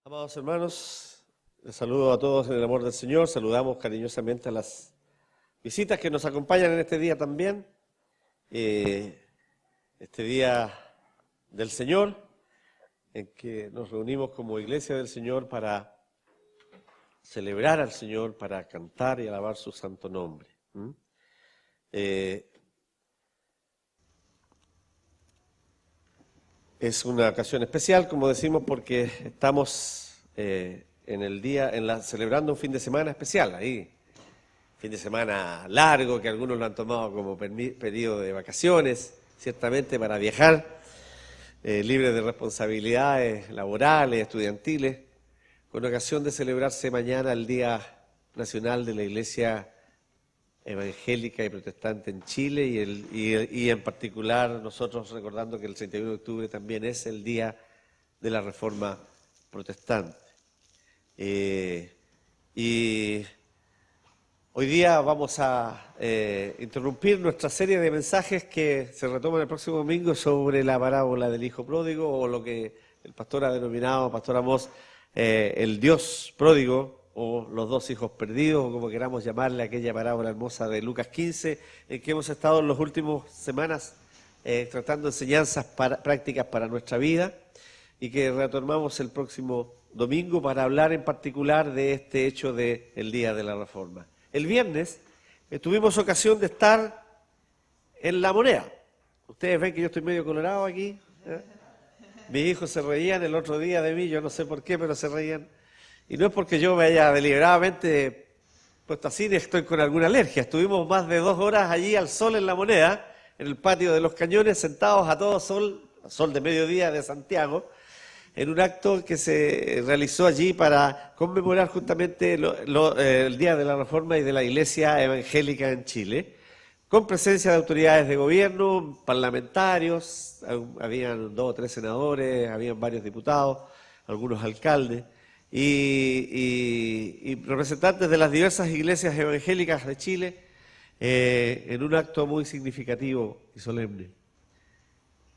Amados hermanos, les saludo a todos en el amor del Señor, saludamos cariñosamente a las visitas que nos acompañan en este día también, este día del Señor, en que nos reunimos como iglesia del Señor para celebrar al Señor, para cantar y alabar su santo nombre. Es una ocasión especial, como decimos, porque estamos celebrando un fin de semana especial, ahí, fin de semana largo, que algunos lo han tomado como periodo de vacaciones, ciertamente para viajar, libre de responsabilidades laborales, estudiantiles, con ocasión de celebrarse mañana el Día Nacional de la Iglesia Evangélica y Protestante en Chile y en particular nosotros recordando que el 31 de octubre también es el Día de la Reforma Protestante. Y hoy día vamos a interrumpir nuestra serie de mensajes que se retoman el próximo domingo sobre la parábola del Hijo Pródigo, o lo que el pastor ha denominado, Pastor Amós, el Dios pródigo, o los dos hijos perdidos, o como queramos llamarle, aquella parábola hermosa de Lucas 15, en que hemos estado en las últimas semanas tratando enseñanzas prácticas para nuestra vida, y que retomamos el próximo domingo para hablar en particular de este hecho del Día de la Reforma. El viernes tuvimos ocasión de estar en La Moneda. Ustedes ven que yo estoy medio colorado aquí, ¿eh? Mis hijos se reían el otro día de mí, yo no sé por qué, pero se reían. Y no es porque yo me haya deliberadamente puesto así, ni estoy con alguna alergia. Estuvimos más de 2 horas allí al sol en La Moneda, en el patio de los Cañones, sentados a todo sol de mediodía de Santiago, en un acto que se realizó allí para conmemorar justamente el Día de la Reforma y de la Iglesia Evangélica en Chile, con presencia de autoridades de gobierno, parlamentarios, habían 2 o 3 senadores, habían varios diputados, algunos alcaldes, y representantes de las diversas iglesias evangélicas de Chile, en un acto muy significativo y solemne.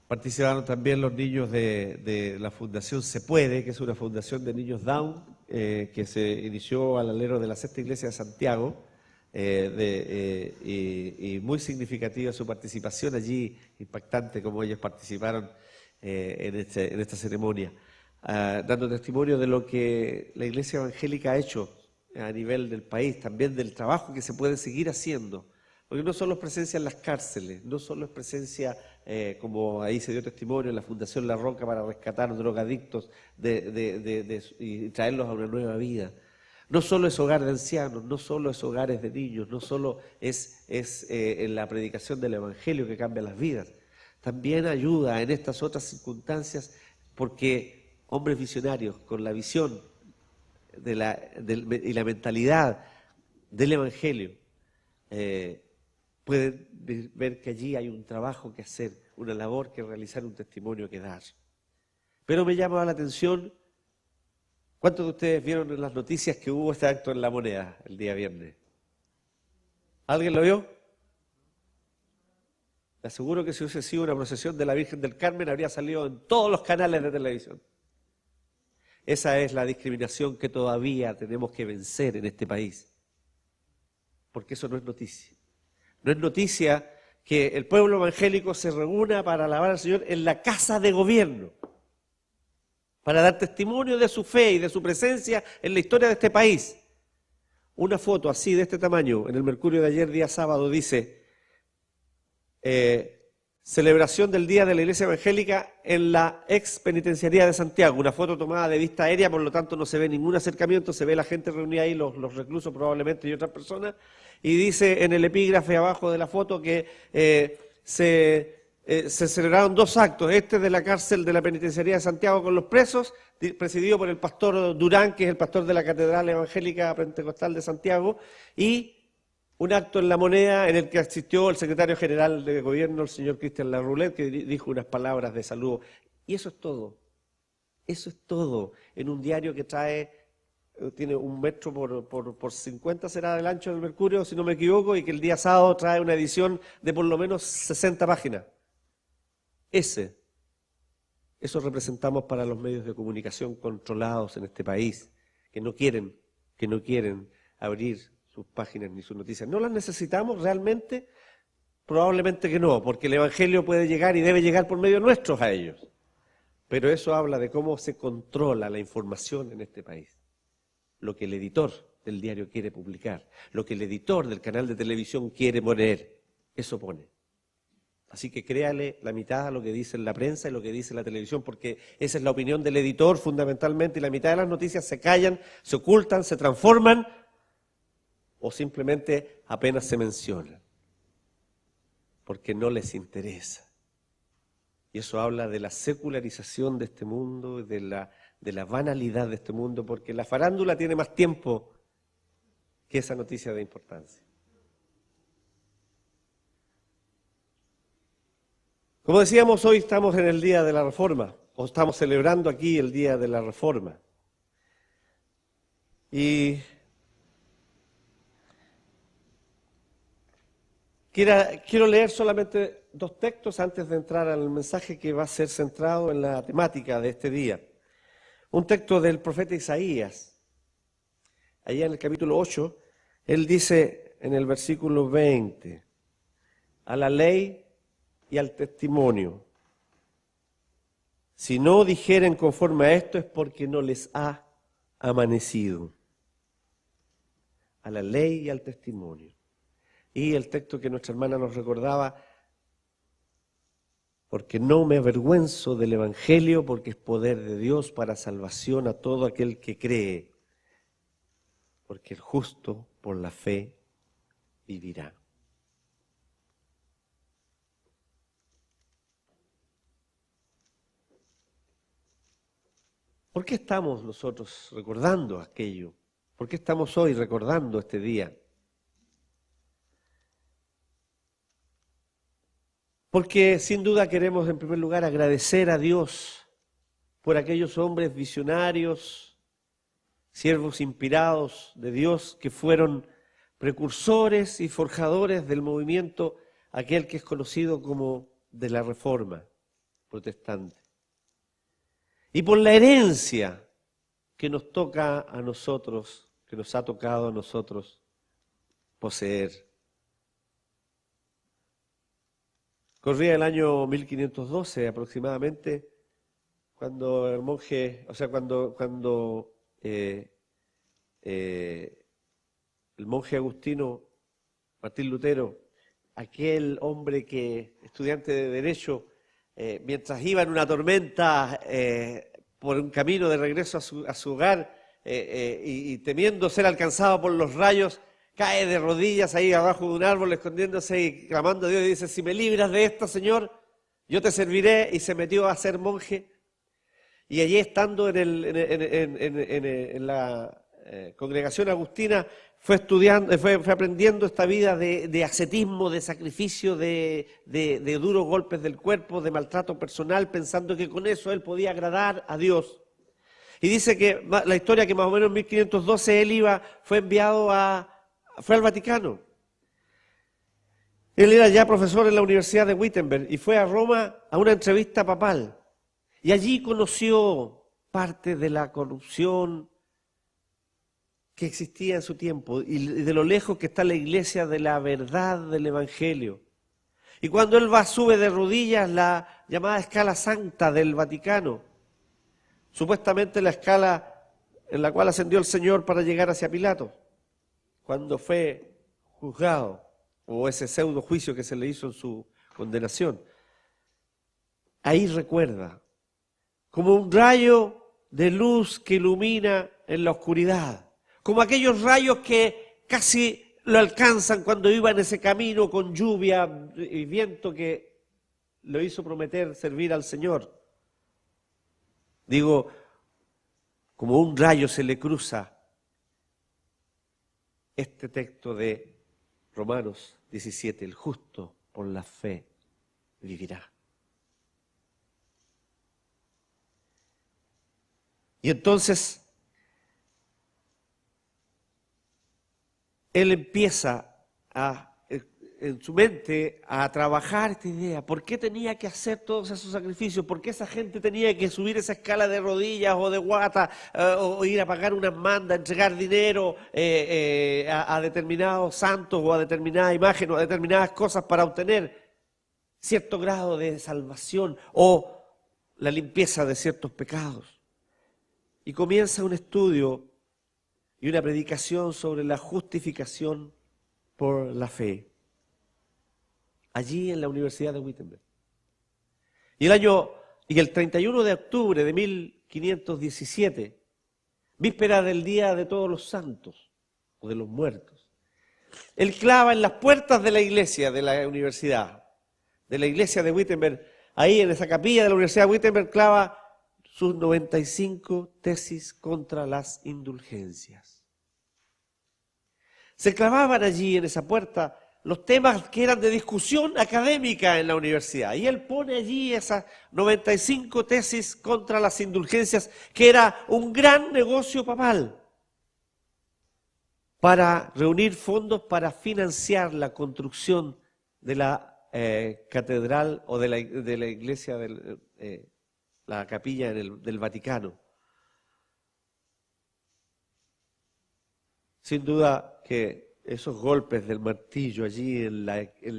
Participaron también los niños de la Fundación Se Puede, que es una fundación de niños Down, que se inició al alero de la Sexta Iglesia de Santiago, y muy significativa su participación allí, impactante como ellos participaron en esta ceremonia. Dando testimonio de lo que la Iglesia Evangélica ha hecho a nivel del país, también del trabajo que se puede seguir haciendo, porque no solo es presencia en las cárceles, no solo es presencia, como ahí se dio testimonio, en la Fundación La Roca para rescatar drogadictos y traerlos a una nueva vida. No solo es hogar de ancianos, no solo es hogares de niños, no solo es en la predicación del Evangelio que cambia las vidas, también ayuda en estas otras circunstancias, porque hombres visionarios con la visión y la mentalidad del Evangelio pueden ver que allí hay un trabajo que hacer, una labor que realizar, un testimonio que dar. Pero me llama la atención, ¿cuántos de ustedes vieron en las noticias que hubo este acto en La Moneda el día viernes? ¿Alguien lo vio? Le aseguro que si hubiese sido una procesión de la Virgen del Carmen habría salido en todos los canales de televisión. Esa es la discriminación que todavía tenemos que vencer en este país, porque eso no es noticia. No es noticia que el pueblo evangélico se reúna para alabar al Señor en la casa de gobierno, para dar testimonio de su fe y de su presencia en la historia de este país. Una foto así, de este tamaño, en el Mercurio de ayer, día sábado, dice: celebración del Día de la Iglesia Evangélica en la ex penitenciaría de Santiago. Una foto tomada de vista aérea, por lo tanto no se ve ningún acercamiento, se ve la gente reunida ahí, los reclusos probablemente y otras personas, y dice en el epígrafe abajo de la foto que se celebraron 2 actos, este de la cárcel de la penitenciaría de Santiago con los presos, presidido por el pastor Durán, que es el pastor de la Catedral Evangélica Pentecostal de Santiago, y un acto en La Moneda en el que asistió el secretario general de gobierno, el señor Cristian Larroulet, que dijo unas palabras de saludo. Y eso es todo. Eso es todo. En un diario que tiene 1 metro por 50 será del ancho del Mercurio, si no me equivoco, y que el día sábado trae una edición de por lo menos 60 páginas. Ese Eso representamos para los medios de comunicación controlados en este país, que no quieren abrir sus páginas ni sus noticias. ¿No las necesitamos realmente? Probablemente que no, porque el Evangelio puede llegar y debe llegar por medio nuestros a ellos. Pero eso habla de cómo se controla la información en este país. Lo que el editor del diario quiere publicar, lo que el editor del canal de televisión quiere poner, eso pone. Así que créale la mitad a lo que dice la prensa y lo que dice la televisión, porque esa es la opinión del editor fundamentalmente, y la mitad de las noticias se callan, se ocultan, se transforman o simplemente apenas se mencionan, porque no les interesa. Y eso habla de la secularización de este mundo, de la banalidad de este mundo, porque la farándula tiene más tiempo que esa noticia de importancia. Como decíamos, hoy estamos en el Día de la Reforma, o estamos celebrando aquí el Día de la Reforma. Y quiero leer solamente 2 textos antes de entrar al mensaje que va a ser centrado en la temática de este día. Un texto del profeta Isaías. Allá en el capítulo 8, él dice en el versículo 20, a la ley y al testimonio. Si no dijeren conforme a esto es porque no les ha amanecido. A la ley y al testimonio. Y el texto que nuestra hermana nos recordaba, porque no me avergüenzo del Evangelio, porque es poder de Dios para salvación a todo aquel que cree, porque el justo por la fe vivirá. ¿Por qué estamos nosotros recordando aquello? ¿Por qué estamos hoy recordando este día? Porque sin duda queremos en primer lugar agradecer a Dios por aquellos hombres visionarios, siervos inspirados de Dios que fueron precursores y forjadores del movimiento aquel que es conocido como de la Reforma protestante. Y por la herencia que nos toca a nosotros, que nos ha tocado a nosotros poseer. Corría el año 1512 aproximadamente, cuando el monje, el monje agustino Martín Lutero, aquel hombre estudiante de Derecho, mientras iba en una tormenta por un camino de regreso a su hogar y temiendo ser alcanzado por los rayos, cae de rodillas ahí abajo de un árbol escondiéndose y clamando a Dios y dice, si me libras de esta, Señor, yo te serviré, y se metió a ser monje. Y allí estando en la congregación agustina fue estudiando, fue aprendiendo esta vida de ascetismo, de sacrificio, de duros golpes del cuerpo, de maltrato personal, pensando que con eso él podía agradar a Dios. Y dice que la historia que más o menos en 1512 él fue al Vaticano. Él era ya profesor en la Universidad de Wittenberg y fue a Roma a una entrevista papal. Y allí conoció parte de la corrupción que existía en su tiempo y de lo lejos que está la iglesia de la verdad del Evangelio. Y cuando él sube de rodillas la llamada escala santa del Vaticano, supuestamente la escala en la cual ascendió el Señor para llegar hacia Pilato, cuando fue juzgado, o ese pseudo juicio que se le hizo en su condenación. Ahí recuerda, como un rayo de luz que ilumina en la oscuridad, como aquellos rayos que casi lo alcanzan cuando iba en ese camino con lluvia y viento que lo hizo prometer servir al Señor. Digo, como un rayo se le cruza este texto de Romanos 17, el justo por la fe vivirá. Y entonces él empieza en su mente a trabajar esta idea. ¿Por qué tenía que hacer todos esos sacrificios? ¿Por qué esa gente tenía que subir esa escala de rodillas o de guata o ir a pagar unas mandas, entregar dinero a determinados santos o a determinadas imágenes o a determinadas cosas para obtener cierto grado de salvación o la limpieza de ciertos pecados? Y comienza un estudio y una predicación sobre la justificación por la fe, allí en la Universidad de Wittenberg. Y el 31 de octubre de 1517, víspera del Día de Todos los Santos, o de los Muertos, él clava en las puertas de la iglesia de la universidad, de la iglesia de Wittenberg, ahí en esa capilla de la Universidad de Wittenberg, clava sus 95 tesis contra las indulgencias. Se clavaban allí en esa puerta los temas que eran de discusión académica en la universidad. Y él pone allí esas 95 tesis contra las indulgencias, que era un gran negocio papal, para reunir fondos para financiar la construcción de la catedral o de la iglesia, la capilla del Vaticano. Sin duda que esos golpes del martillo allí en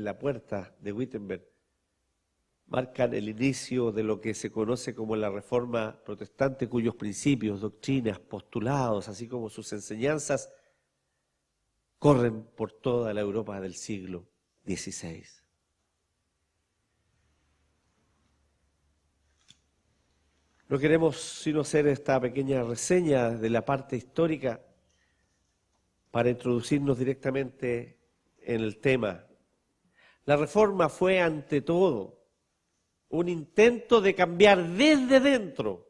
la puerta de Wittenberg marcan el inicio de lo que se conoce como la Reforma Protestante, cuyos principios, doctrinas, postulados, así como sus enseñanzas, corren por toda la Europa del siglo XVI. No queremos sino hacer esta pequeña reseña de la parte histórica para introducirnos directamente en el tema. La Reforma fue ante todo un intento de cambiar desde dentro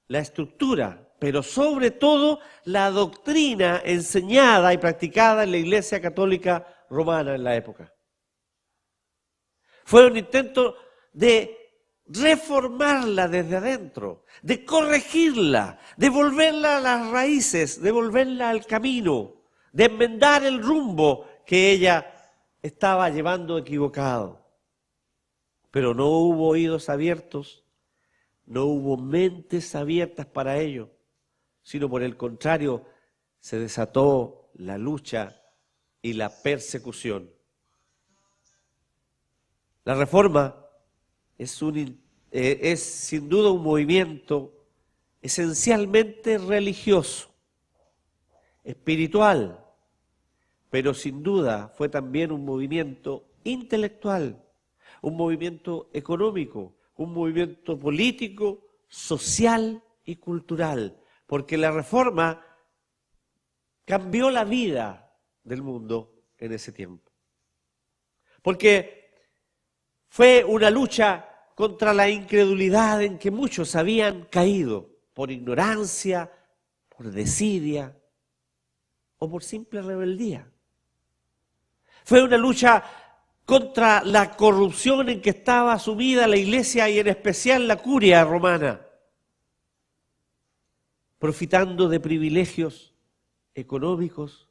la estructura, pero sobre todo la doctrina enseñada y practicada en la Iglesia Católica Romana en la época. Fue un intento de reformarla desde adentro, de corregirla, de volverla a las raíces, de volverla al camino, de enmendar el rumbo que ella estaba llevando equivocado. Pero no hubo oídos abiertos, no hubo mentes abiertas para ello, sino por el contrario, se desató la lucha y la persecución. La Reforma es sin duda un movimiento esencialmente religioso, espiritual, pero sin duda fue también un movimiento intelectual, un movimiento económico, un movimiento político, social y cultural, porque la Reforma cambió la vida del mundo en ese tiempo. Porque fue una lucha contra la incredulidad en que muchos habían caído por ignorancia, por desidia o por simple rebeldía. Fue una lucha contra la corrupción en que estaba sumida la Iglesia y en especial la curia romana, profitando de privilegios económicos,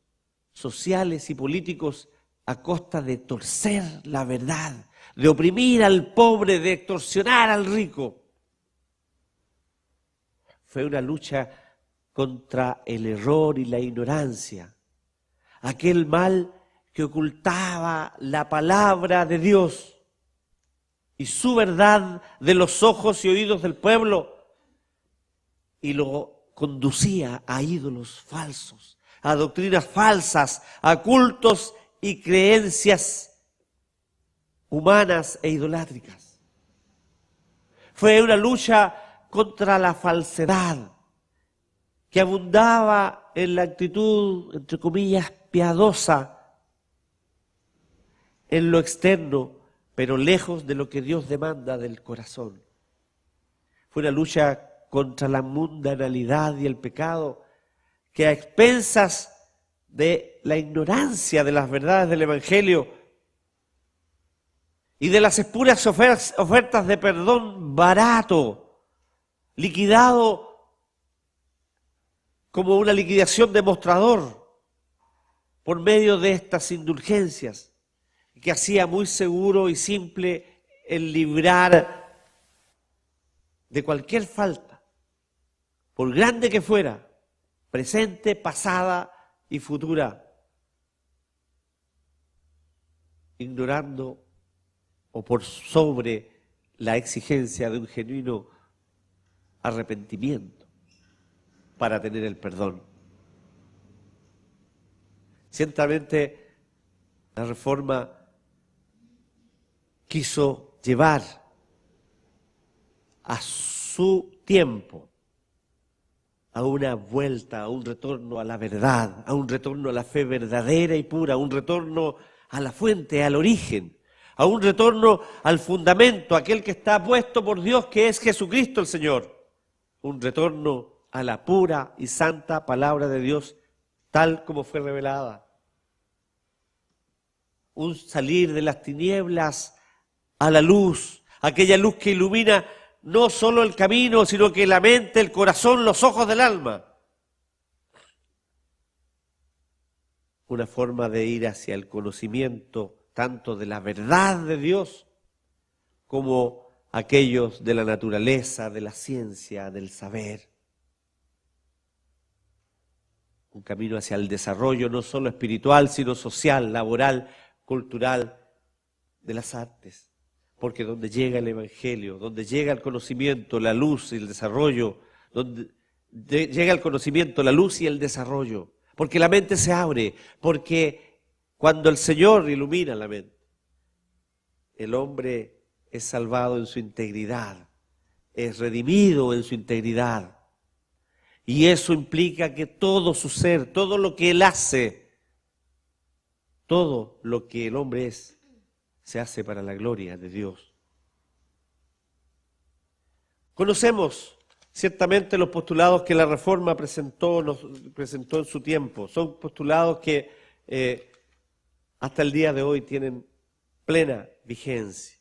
sociales y políticos a costa de torcer la verdad, de oprimir al pobre, de extorsionar al rico. Fue una lucha contra el error y la ignorancia, aquel mal que ocultaba la palabra de Dios y su verdad de los ojos y oídos del pueblo y lo conducía a ídolos falsos, a doctrinas falsas, a cultos y creencias humanas e idolátricas. Fue una lucha contra la falsedad que abundaba en la actitud, entre comillas, piadosa en lo externo, pero lejos de lo que Dios demanda del corazón. Fue una lucha contra la mundanalidad y el pecado que a expensas de la ignorancia de las verdades del Evangelio y de las espuras ofertas de perdón barato, liquidado como una liquidación de mostrador por medio de estas indulgencias, que hacía muy seguro y simple el librar de cualquier falta, por grande que fuera, presente, pasada y futura, ignorando o por sobre la exigencia de un genuino arrepentimiento para tener el perdón. Ciertamente la Reforma quiso llevar a su tiempo a una vuelta, a un retorno a la verdad, a un retorno a la fe verdadera y pura, a un retorno a la fuente, al origen, a un retorno al fundamento, aquel que está puesto por Dios, que es Jesucristo el Señor. Un retorno a la pura y santa palabra de Dios, tal como fue revelada. Un salir de las tinieblas a la luz, aquella luz que ilumina no solo el camino, sino que la mente, el corazón, los ojos del alma. Una forma de ir hacia el conocimiento tanto de la verdad de Dios como aquellos de la naturaleza, de la ciencia, del saber. Un camino hacia el desarrollo no solo espiritual, sino social, laboral, cultural, de las artes. Porque donde llega el Evangelio, donde llega el conocimiento, la luz y el desarrollo, donde llega el conocimiento, la luz y el desarrollo, porque la mente se abre, porque cuando el Señor ilumina la mente, el hombre es salvado en su integridad, es redimido en su integridad. Y eso implica que todo su ser, todo lo que él hace, todo lo que el hombre es, se hace para la gloria de Dios. Conocemos ciertamente los postulados que la Reforma nos presentó en su tiempo. Son postulados que hasta el día de hoy tienen plena vigencia.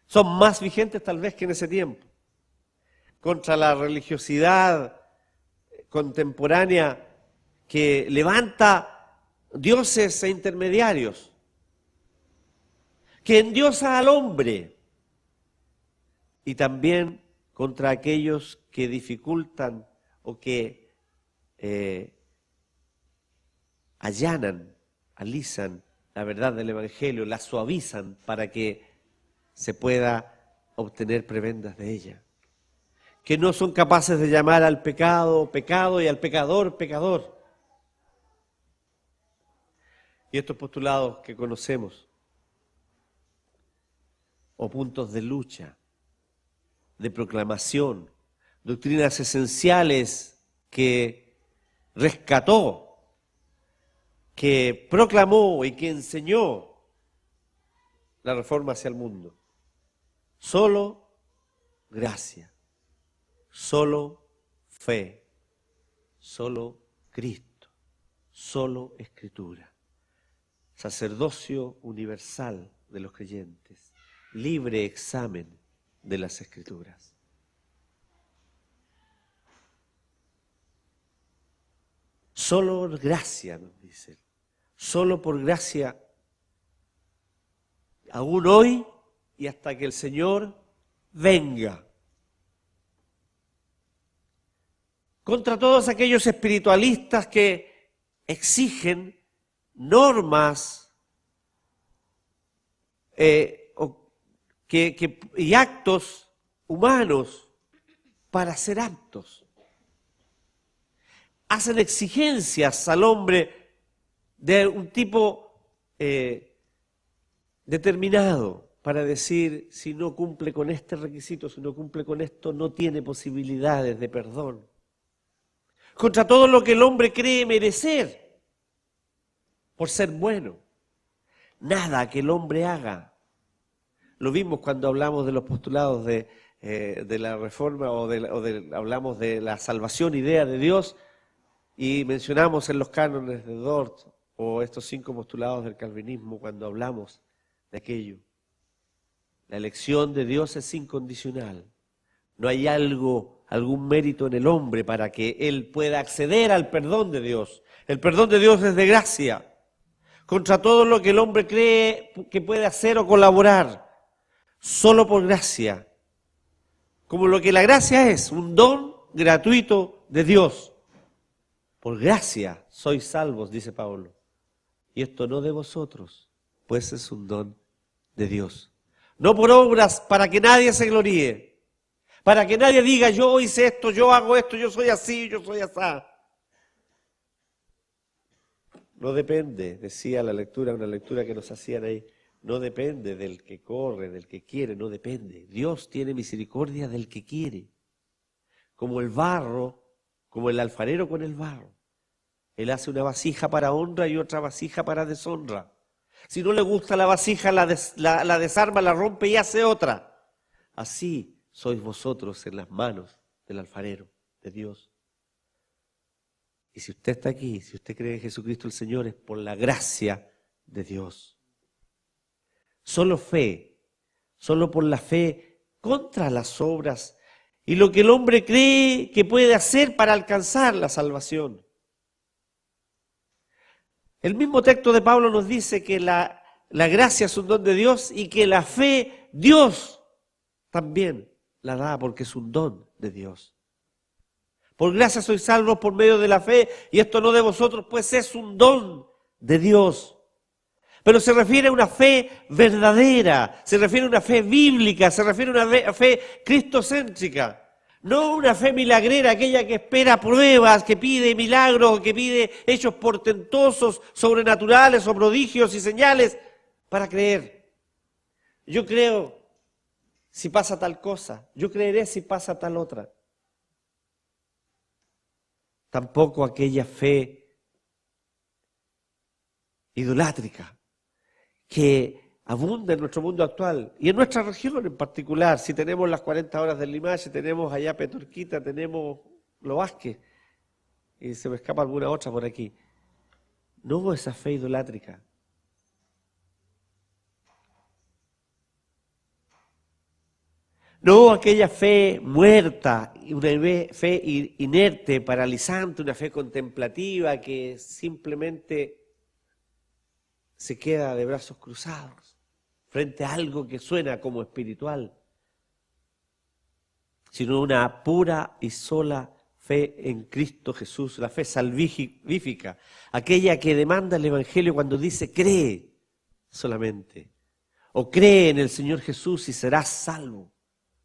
Son más vigentes tal vez que en ese tiempo. Contra la religiosidad contemporánea que levanta dioses e intermediarios, que endiosa al hombre, y también contra aquellos que dificultan o que allanan, alisan la verdad del Evangelio, la suavizan para que se pueda obtener prebendas de ella. Que no son capaces de llamar al pecado, pecado, y al pecador, pecador. Y estos postulados que conocemos, o puntos de lucha, de proclamación, doctrinas esenciales que rescató, que proclamó y que enseñó la Reforma hacia el mundo. Solo gracia, solo fe, solo Cristo, solo Escritura. Sacerdocio universal de los creyentes, libre examen de las Escrituras. Solo gracia, nos dice, solo por gracia, aún hoy y hasta que el Señor venga. Contra todos aquellos espiritualistas que exigen normas y actos humanos para ser aptos. Hacen exigencias al hombre de un tipo determinado para decir, si no cumple con este requisito, si no cumple con esto, no tiene posibilidades de perdón. Contra todo lo que el hombre cree merecer por ser bueno. Nada que el hombre haga. Lo vimos cuando hablamos de los postulados de la Reforma hablamos de la salvación, idea de Dios, y mencionamos en los cánones de Dort o estos 5 postulados del calvinismo cuando hablamos de aquello. La elección de Dios es incondicional. No hay algún mérito en el hombre para que él pueda acceder al perdón de Dios. El perdón de Dios es de gracia, contra todo lo que el hombre cree que puede hacer o colaborar, solo por gracia. Como lo que la gracia es, un don gratuito de Dios. Por gracia sois salvos, dice Pablo. Y esto no de vosotros, pues es un don de Dios. No por obras para que nadie se gloríe, para que nadie diga yo hice esto, yo hago esto, yo soy así, yo soy así. No depende, decía la lectura, una lectura que nos hacían ahí, no depende del que corre, del que quiere, no depende. Dios tiene misericordia del que quiere. Como el barro, como el alfarero con el barro. Él hace una vasija para honra y otra vasija para deshonra. Si no le gusta la vasija, la desarma, la rompe y hace otra. Así sois vosotros en las manos del alfarero, de Dios. Y si usted está aquí, si usted cree en Jesucristo el Señor, es por la gracia de Dios. Solo fe, solo por la fe contra las obras y lo que el hombre cree que puede hacer para alcanzar la salvación. El mismo texto de Pablo nos dice que la gracia es un don de Dios y que la fe Dios también la da porque es un don de Dios. Por gracia sois salvos por medio de la fe y esto no de vosotros, pues es un don de Dios. Pero se refiere a una fe verdadera, se refiere a una fe bíblica, se refiere a una fe cristocéntrica. No una fe milagrera, aquella que espera pruebas, que pide milagros, que pide hechos portentosos, sobrenaturales o prodigios y señales para creer. Yo creo si pasa tal cosa, yo creeré si pasa tal otra. Tampoco aquella fe idolátrica que abunda en nuestro mundo actual y en nuestra región en particular. Si tenemos las 40 horas del Limache, tenemos allá Petorquita, tenemos Lo Vázquez y se me escapa alguna otra por aquí. No esa fe idolátrica. No aquella fe muerta, una fe inerte, paralizante, una fe contemplativa que simplemente se queda de brazos cruzados frente a algo que suena como espiritual, sino una pura y sola fe en Cristo Jesús, la fe salvífica, aquella que demanda el Evangelio cuando dice cree solamente, o cree en el Señor Jesús y serás salvo,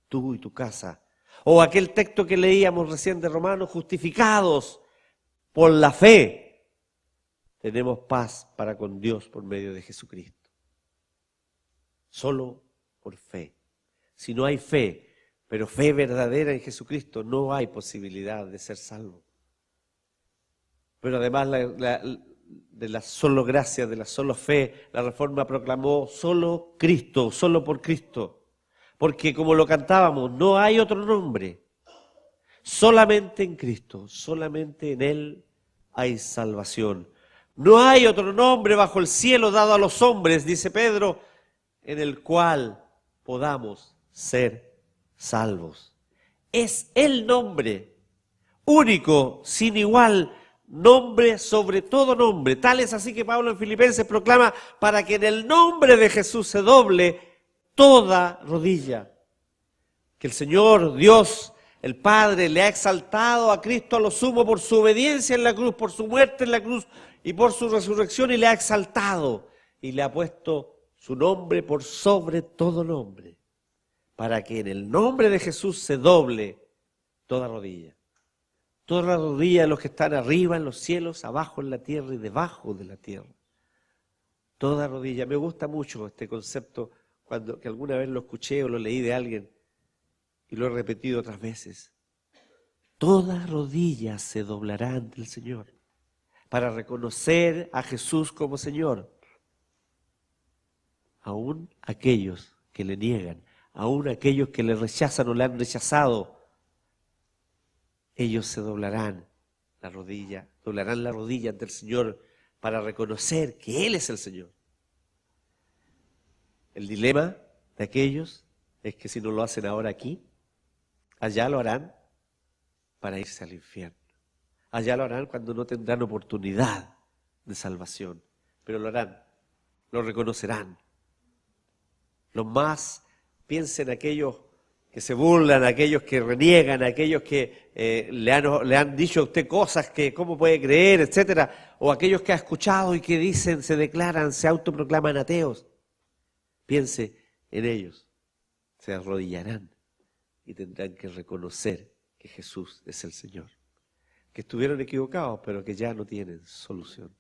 tú y tu casa. O aquel texto que leíamos recién de Romanos, justificados por la fe, tenemos paz para con Dios por medio de Jesucristo. Solo por fe. Si no hay fe, pero fe verdadera en Jesucristo, no hay posibilidad de ser salvo. Pero además de la solo gracia, de la solo fe, la Reforma proclamó solo Cristo, solo por Cristo. Porque como lo cantábamos, no hay otro nombre. Solamente en Cristo, solamente en Él hay salvación. No hay otro nombre bajo el cielo dado a los hombres, dice Pedro, en el cual podamos ser salvos. Es el nombre único, sin igual, nombre sobre todo nombre. Tal es así que Pablo en Filipenses proclama para que en el nombre de Jesús se doble toda rodilla. Que el Señor, Dios, el Padre, le ha exaltado a Cristo a lo sumo por su obediencia en la cruz, por su muerte en la cruz y por su resurrección, y le ha exaltado y le ha puesto su nombre por sobre todo nombre, para que en el nombre de Jesús se doble toda rodilla. Toda la rodilla de los que están arriba en los cielos, abajo en la tierra y debajo de la tierra. Toda rodilla. Me gusta mucho este concepto, que alguna vez lo escuché o lo leí de alguien, y lo he repetido otras veces. Toda rodilla se doblará ante el Señor para reconocer a Jesús como Señor. Aún aquellos que le niegan, aún aquellos que le rechazan o le han rechazado, ellos se doblarán la rodilla ante el Señor para reconocer que Él es el Señor. El dilema de aquellos es que si no lo hacen ahora aquí, Allá lo harán para irse al infierno. Allá lo harán cuando no tendrán oportunidad de salvación. Pero lo harán, lo reconocerán. Los más, piensen aquellos que se burlan, aquellos que reniegan, aquellos que le han dicho a usted cosas que cómo puede creer, etcétera, o aquellos que ha escuchado y que dicen, se declaran, se autoproclaman ateos. Piense en ellos, se arrodillarán y tendrán que reconocer que Jesús es el Señor, que estuvieron equivocados, pero que ya no tienen solución.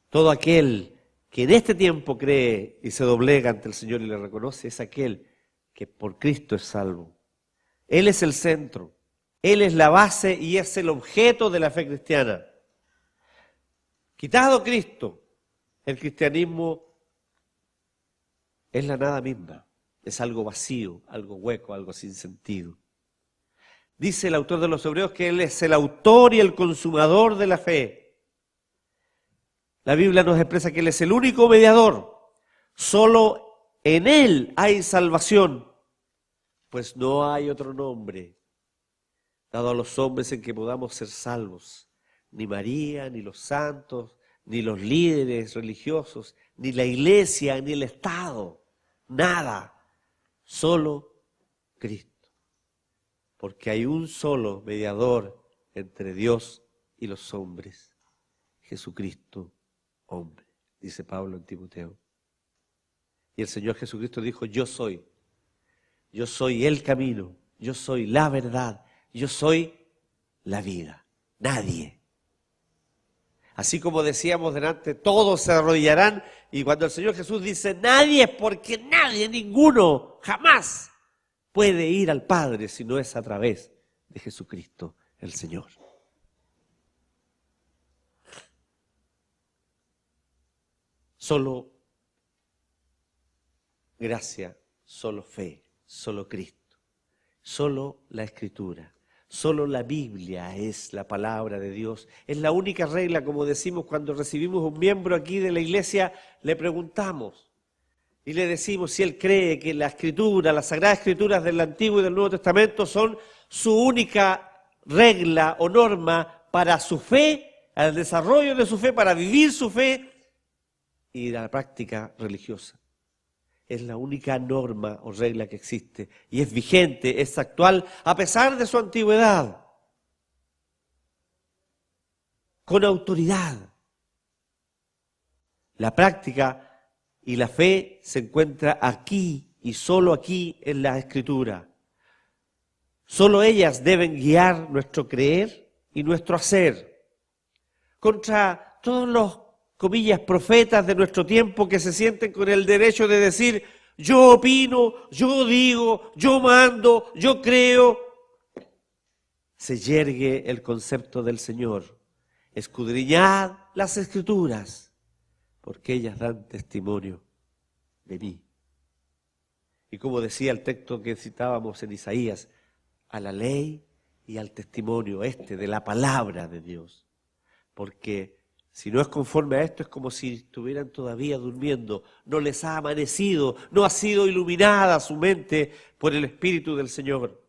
Todo aquel que en este tiempo cree y se doblega ante el Señor y le reconoce, es aquel que por Cristo es salvo. Él es el centro, Él es la base y es el objeto de la fe cristiana. Quitado Cristo, el cristianismo es la nada misma, es algo vacío, algo hueco, algo sin sentido. Dice el autor de los Hebreos que Él es el autor y el consumador de la fe. La Biblia nos expresa que Él es el único mediador. Solo en Él hay salvación, pues no hay otro nombre dado a los hombres en que podamos ser salvos. Ni María, ni los santos, ni los líderes religiosos, ni la iglesia, ni el Estado. Nada. Solo Cristo. Porque hay un solo mediador entre Dios y los hombres. Jesucristo, hombre, dice Pablo en Timoteo. Y el Señor Jesucristo dijo, yo soy el camino, yo soy la verdad, yo soy la vida. Nadie. Así como decíamos delante, todos se arrodillarán, y cuando el Señor Jesús dice nadie, es porque nadie, ninguno, jamás puede ir al Padre si no es a través de Jesucristo el Señor. Solo gracia, solo fe, solo Cristo, solo la Escritura, solo la Biblia es la palabra de Dios. Es la única regla, como decimos cuando recibimos un miembro aquí de la iglesia, le preguntamos y le decimos si él cree que la Escritura, las Sagradas Escrituras del Antiguo y del Nuevo Testamento son su única regla o norma para su fe, al desarrollo de su fe, para vivir su fe y la práctica religiosa. Es la única norma o regla que existe y es vigente, es actual, a pesar de su antigüedad, con autoridad. La práctica y la fe se encuentra aquí y solo aquí en la Escritura. Solo ellas deben guiar nuestro creer y nuestro hacer. Contra todos los comillas, profetas de nuestro tiempo que se sienten con el derecho de decir, yo opino, yo digo, yo mando, yo creo. Se yergue el concepto del Señor. Escudriñad las Escrituras, porque ellas dan testimonio de mí. Y como decía el texto que citábamos en Isaías, a la ley y al testimonio de la palabra de Dios. Porque si no es conforme a esto, es como si estuvieran todavía durmiendo. No les ha amanecido, no ha sido iluminada su mente por el Espíritu del Señor.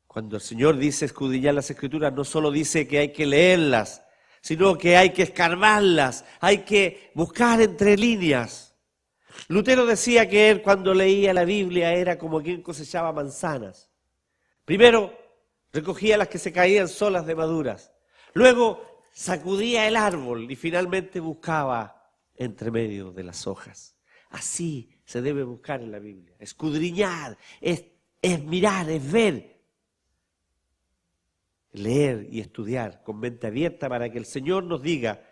Cuando el Señor dice escudriñar las Escrituras, no solo dice que hay que leerlas, sino que hay que escarbarlas, hay que buscar entre líneas. Lutero decía que él cuando leía la Biblia era como quien cosechaba manzanas. Primero recogía las que se caían solas de maduras. Luego sacudía el árbol y finalmente buscaba entre medio de las hojas. Así se debe buscar en la Biblia. Escudriñar, es mirar, es ver. Leer y estudiar con mente abierta para que el Señor nos diga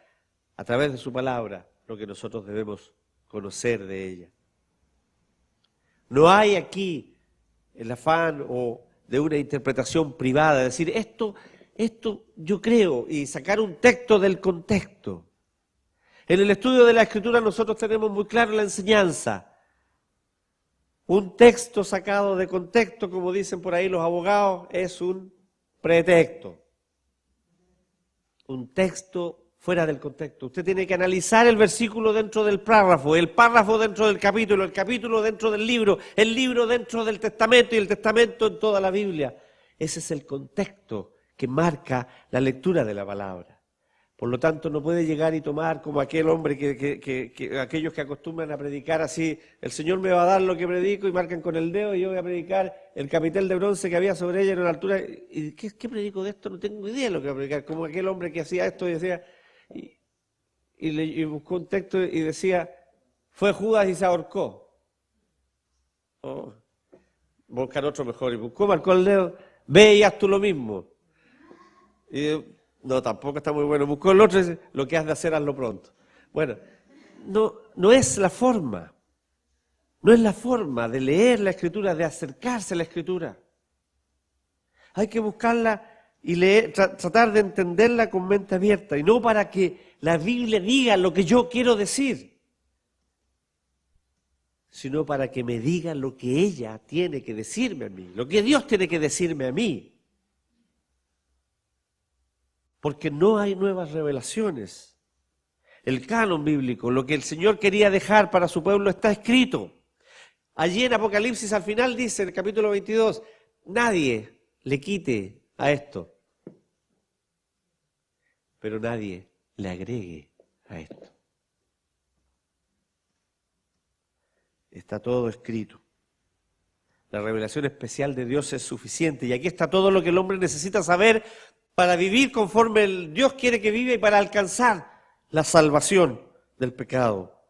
a través de su palabra lo que nosotros debemos conocer de ella. No hay aquí el afán o de una interpretación privada, decir esto yo creo, y sacar un texto del contexto. En el estudio de la Escritura nosotros tenemos muy claro la enseñanza. Un texto sacado de contexto, como dicen por ahí los abogados, es un pretexto. Un texto fuera del contexto. Usted tiene que analizar el versículo dentro del párrafo, el párrafo dentro del capítulo, el capítulo dentro del libro, el libro dentro del testamento y el testamento en toda la Biblia. Ese es el contexto que marca la lectura de la palabra. Por lo tanto, no puede llegar y tomar como aquel hombre aquellos que acostumbran a predicar así, el Señor me va a dar lo que predico y marcan con el dedo y yo voy a predicar el capitel de bronce que había sobre ella en una altura. ¿Y qué predico de esto? No tengo idea de lo que voy a predicar. Como aquel hombre que hacía esto y decía, y buscó un texto y decía, fue Judas y se ahorcó. Oh, buscar otro mejor. Y buscó, marcó el dedo, ve y haz tú lo mismo. Y no, tampoco está muy bueno. Buscó el otro y dice, lo que has de hacer, hazlo pronto. Bueno, no es la forma. No es la forma de leer la Escritura, de acercarse a la Escritura. Hay que buscarla y leer, tratar de entenderla con mente abierta. Y no para que la Biblia diga lo que yo quiero decir, sino para que me diga lo que ella tiene que decirme a mí, lo que Dios tiene que decirme a mí. Porque no hay nuevas revelaciones. El canon bíblico, lo que el Señor quería dejar para su pueblo está escrito. Allí en Apocalipsis al final dice, en el capítulo 22, nadie le quite a esto, pero nadie le agregue a esto. Está todo escrito. La revelación especial de Dios es suficiente y aquí está todo lo que el hombre necesita saber para vivir conforme el Dios quiere que viva y para alcanzar la salvación del pecado.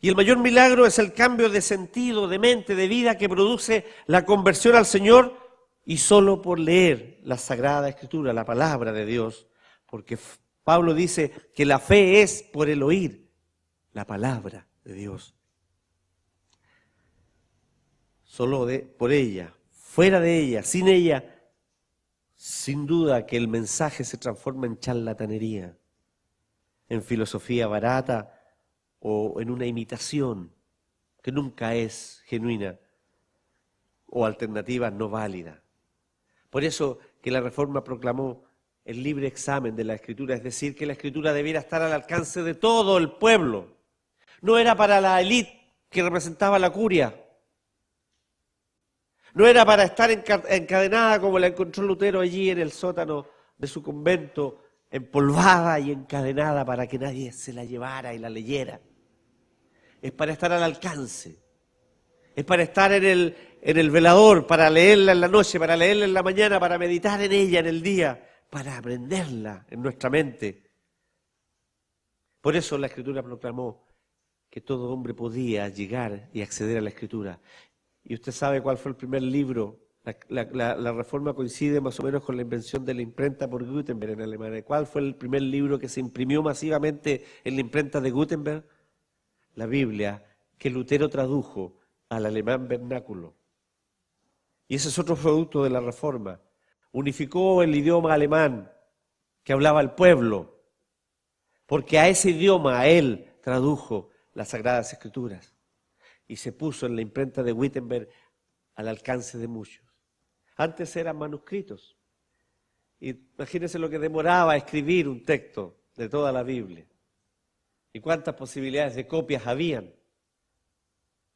Y el mayor milagro es el cambio de sentido, de mente, de vida que produce la conversión al Señor y solo por leer la Sagrada Escritura, la palabra de Dios. Porque Pablo dice que la fe es por el oír la palabra de Dios. Solo por ella, fuera de ella, sin ella, sin duda que el mensaje se transforma en charlatanería, en filosofía barata o en una imitación que nunca es genuina o alternativa no válida. Por eso que la Reforma proclamó el libre examen de la Escritura, es decir, que la Escritura debiera estar al alcance de todo el pueblo. No era para la élite que representaba la curia. No era para estar encadenada como la encontró Lutero allí en el sótano de su convento, empolvada y encadenada para que nadie se la llevara y la leyera. Es para estar al alcance. Es para estar en el velador, para leerla en la noche, para leerla en la mañana, para meditar en ella en el día, para aprenderla en nuestra mente. Por eso la Escritura proclamó que todo hombre podía llegar y acceder a la Escritura. Y usted sabe cuál fue el primer libro. La Reforma coincide más o menos con la invención de la imprenta por Gutenberg en Alemania. ¿Cuál fue el primer libro que se imprimió masivamente en la imprenta de Gutenberg? La Biblia, que Lutero tradujo al alemán vernáculo. Y ese es otro producto de la Reforma. Unificó el idioma alemán que hablaba el pueblo, porque a ese idioma él tradujo las Sagradas Escrituras. Y se puso en la imprenta de Gutenberg al alcance de muchos. Antes eran manuscritos. Y imagínense lo que demoraba escribir un texto de toda la Biblia. Y cuántas posibilidades de copias habían.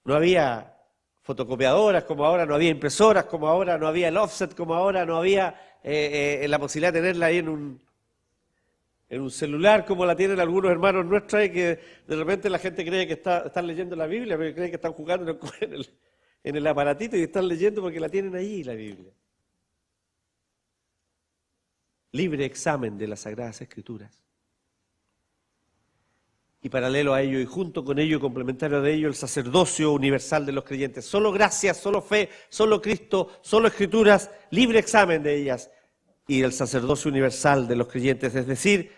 No había fotocopiadoras como ahora, no había impresoras como ahora, no había el offset como ahora, no había la posibilidad de tenerla ahí en un celular como la tienen algunos hermanos nuestros, y que de repente la gente cree que están leyendo la Biblia, pero cree que están jugando en el aparatito y están leyendo porque la tienen allí la Biblia. Libre examen de las Sagradas Escrituras. Y paralelo a ello y junto con ello, complementario de ello, el sacerdocio universal de los creyentes. Solo gracia, solo fe, solo Cristo, solo Escrituras, libre examen de ellas. Y el sacerdocio universal de los creyentes, es decir,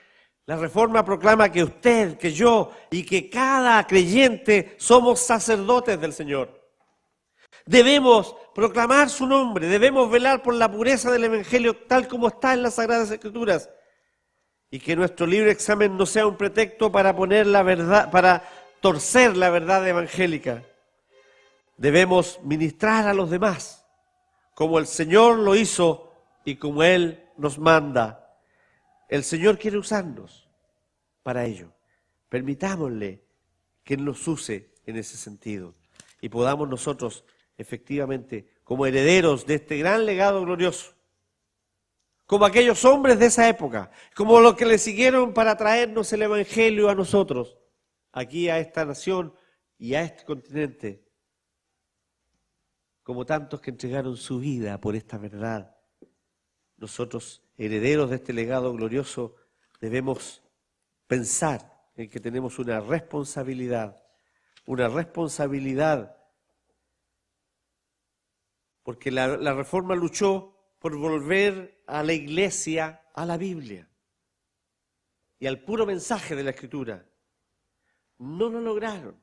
la Reforma proclama que usted, que yo y que cada creyente somos sacerdotes del Señor. Debemos proclamar su nombre, debemos velar por la pureza del Evangelio tal como está en las Sagradas Escrituras. Y que nuestro libre examen no sea un pretexto para poner la verdad, para torcer la verdad evangélica. Debemos ministrar a los demás, como el Señor lo hizo y como Él nos manda. El Señor quiere usarnos. para ello. Permitámosle que nos use en ese sentido y podamos nosotros efectivamente, como herederos de este gran legado glorioso, como aquellos hombres de esa época, como los que le siguieron para traernos el Evangelio a nosotros, aquí a esta nación y a este continente, como tantos que entregaron su vida por esta verdad. Nosotros, herederos de este legado glorioso, debemos pensar en que tenemos una responsabilidad, porque la Reforma luchó por volver a la Iglesia, a la Biblia y al puro mensaje de la Escritura. No lo lograron,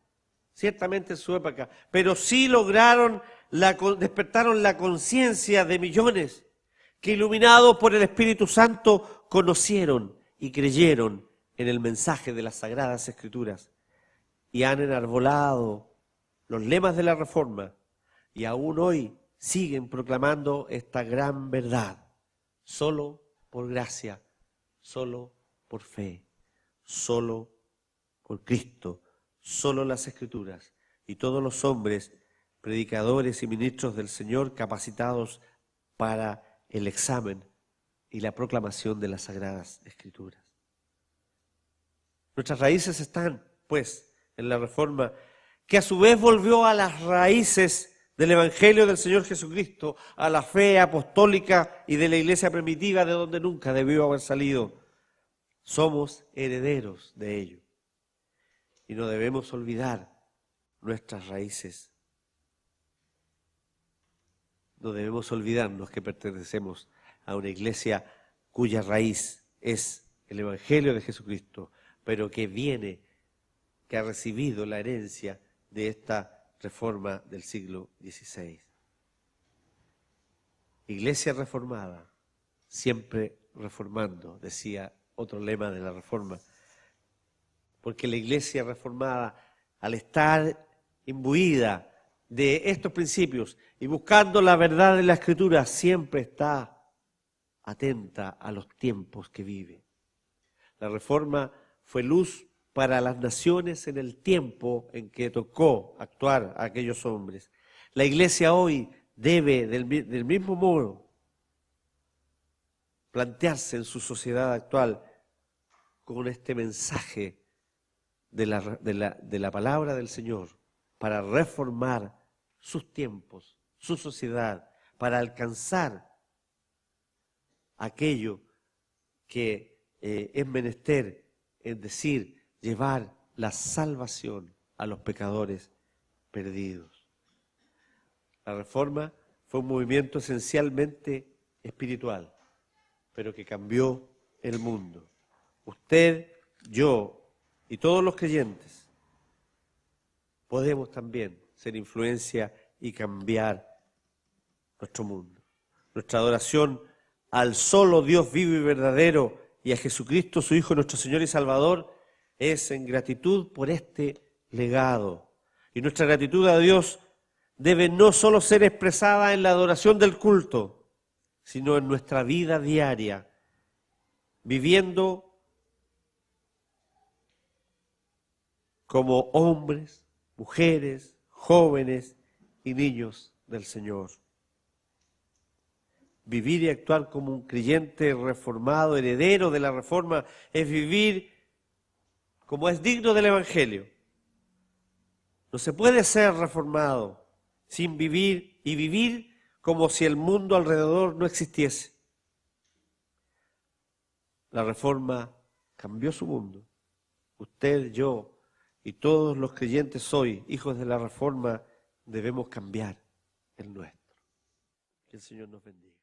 ciertamente en su época, pero sí lograron, despertaron la conciencia de millones que, iluminados por el Espíritu Santo, conocieron y creyeron en el mensaje de las Sagradas Escrituras y han enarbolado los lemas de la Reforma y aún hoy siguen proclamando esta gran verdad. Solo por gracia, solo por fe, solo por Cristo, solo las Escrituras y todos los hombres, predicadores y ministros del Señor capacitados para el examen y la proclamación de las Sagradas Escrituras. Nuestras raíces están, pues, en la Reforma, que a su vez volvió a las raíces del Evangelio del Señor Jesucristo, a la fe apostólica y de la iglesia primitiva, de donde nunca debió haber salido. Somos herederos de ello. Y no debemos olvidar nuestras raíces. No debemos olvidarnos que pertenecemos a una iglesia cuya raíz es el Evangelio de Jesucristo, pero que ha recibido la herencia de esta Reforma del siglo XVI. Iglesia reformada, siempre reformando, decía otro lema de la Reforma, porque la iglesia reformada, al estar imbuida de estos principios y buscando la verdad de la Escritura, siempre está atenta a los tiempos que vive. La Reforma fue luz para las naciones en el tiempo en que tocó actuar a aquellos hombres. La iglesia hoy debe, del mismo modo, plantearse en su sociedad actual con este mensaje de la palabra del Señor para reformar sus tiempos, su sociedad, para alcanzar aquello que es menester, es decir, llevar la salvación a los pecadores perdidos. La Reforma fue un movimiento esencialmente espiritual, pero que cambió el mundo. Usted, yo y todos los creyentes podemos también ser influencia y cambiar nuestro mundo. Nuestra adoración al solo Dios vivo y verdadero y a Jesucristo, su Hijo, nuestro Señor y Salvador, es en gratitud por este legado. Y nuestra gratitud a Dios debe no solo ser expresada en la adoración del culto, sino en nuestra vida diaria, viviendo como hombres, mujeres, jóvenes y niños del Señor. Vivir y actuar como un creyente reformado, heredero de la Reforma, es vivir como es digno del Evangelio. No se puede ser reformado sin vivir y vivir como si el mundo alrededor no existiese. La Reforma cambió su mundo. Usted, yo y todos los creyentes hoy, hijos de la Reforma, debemos cambiar el nuestro. Que el Señor nos bendiga.